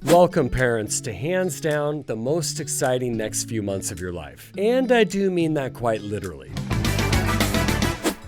Welcome, parents, to hands down the most exciting next few months of your life. And I do mean that quite literally.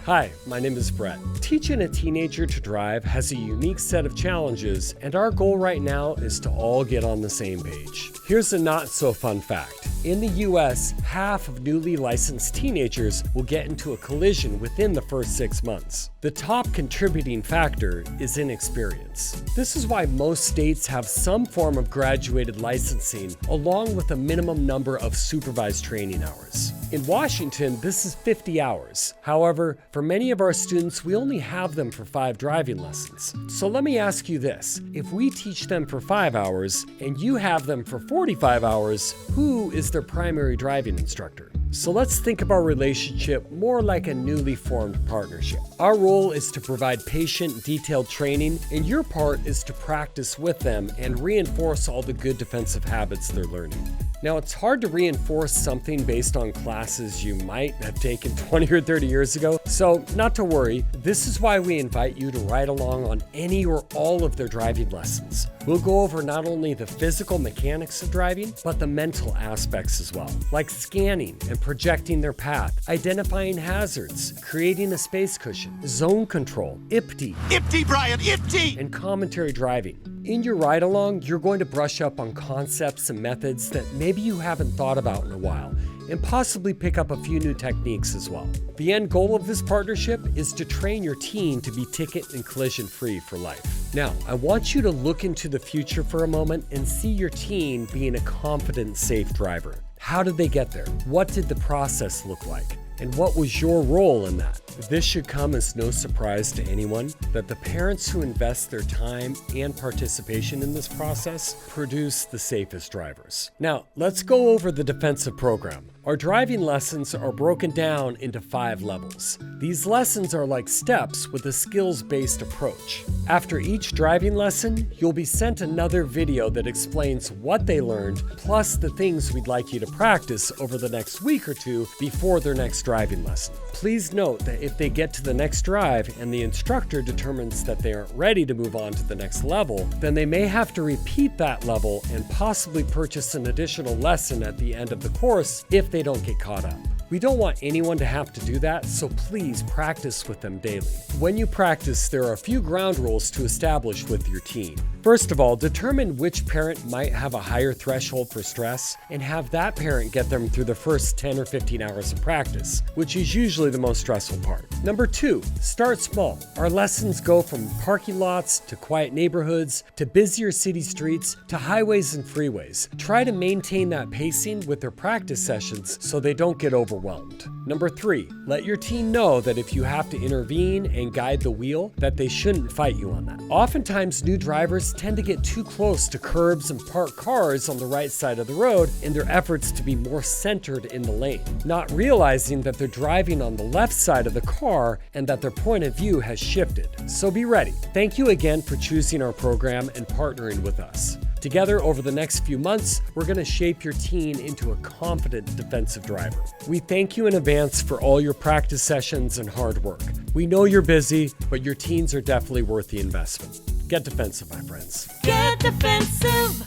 Hi, my name is Brett. Teaching a teenager to drive has a unique set of challenges, and our goal right now is to all get on the same page. Here's a not so fun fact. In the US, half of newly licensed teenagers will get into a collision within the first 6 months. The top contributing factor is inexperience. This is why most states have some form of graduated licensing, along with a minimum number of supervised training hours. In Washington, this is 50 hours. However, for many of our students, we only have them for 5 driving lessons. So let me ask you this. If we teach them for 5 hours and you have them for 45 hours, who is their primary driving instructor? So let's think of our relationship more like a newly formed partnership. Our role is to provide patient, detailed training, and your part is to practice with them and reinforce all the good defensive habits they're learning. Now, it's hard to reinforce something based on classes you might have taken 20 or 30 years ago, so not to worry. This is why we invite you to ride along on any or all of their driving lessons. We'll go over not only the physical mechanics of driving, but the mental aspects as well, like scanning and projecting their path, identifying hazards, creating a space cushion, zone control, IPTI. IPTI, Brian, IPTI! And commentary driving. In your ride-along, you're going to brush up on concepts and methods that maybe you haven't thought about in a while, and possibly pick up a few new techniques as well. The end goal of this partnership is to train your teen to be ticket and collision-free for life. Now, I want you to look into the future for a moment and see your teen being a confident, safe driver. How did they get there? What did the process look like? And what was your role in that? This should come as no surprise to anyone that the parents who invest their time and participation in this process produce the safest drivers. Now, let's go over the defensive program. Our driving lessons are broken down into 5 levels. These lessons are like steps with a skills-based approach. After each driving lesson, you'll be sent another video that explains what they learned, plus the things we'd like you to practice over the next week or 2 before their next driving lesson. Please note that if they get to the next drive and the instructor determines that they aren't ready to move on to the next level, then they may have to repeat that level and possibly purchase an additional lesson at the end of the course if they don't get caught up. We don't want anyone to have to do that, so please practice with them daily. When you practice, there are a few ground rules to establish with your teen. First of all, determine which parent might have a higher threshold for stress and have that parent get them through the first 10 or 15 hours of practice, which is usually the most stressful part. Number 2, start small. Our lessons go from parking lots to quiet neighborhoods to busier city streets to highways and freeways. Try to maintain that pacing with their practice sessions so they don't get overwhelmed. Number 3, let your teen know that if you have to intervene and guide the wheel, that they shouldn't fight you on that. Oftentimes, new drivers tend to get too close to curbs and parked cars on the right side of the road in their efforts to be more centered in the lane, not realizing that they're driving on the left side of the car and that their point of view has shifted. So be ready. Thank you again for choosing our program and partnering with us. Together, over the next few months, we're going to shape your teen into a confident defensive driver. We thank you in advance for all your practice sessions and hard work. We know you're busy, but your teens are definitely worth the investment. Get defensive, my friends. Get defensive!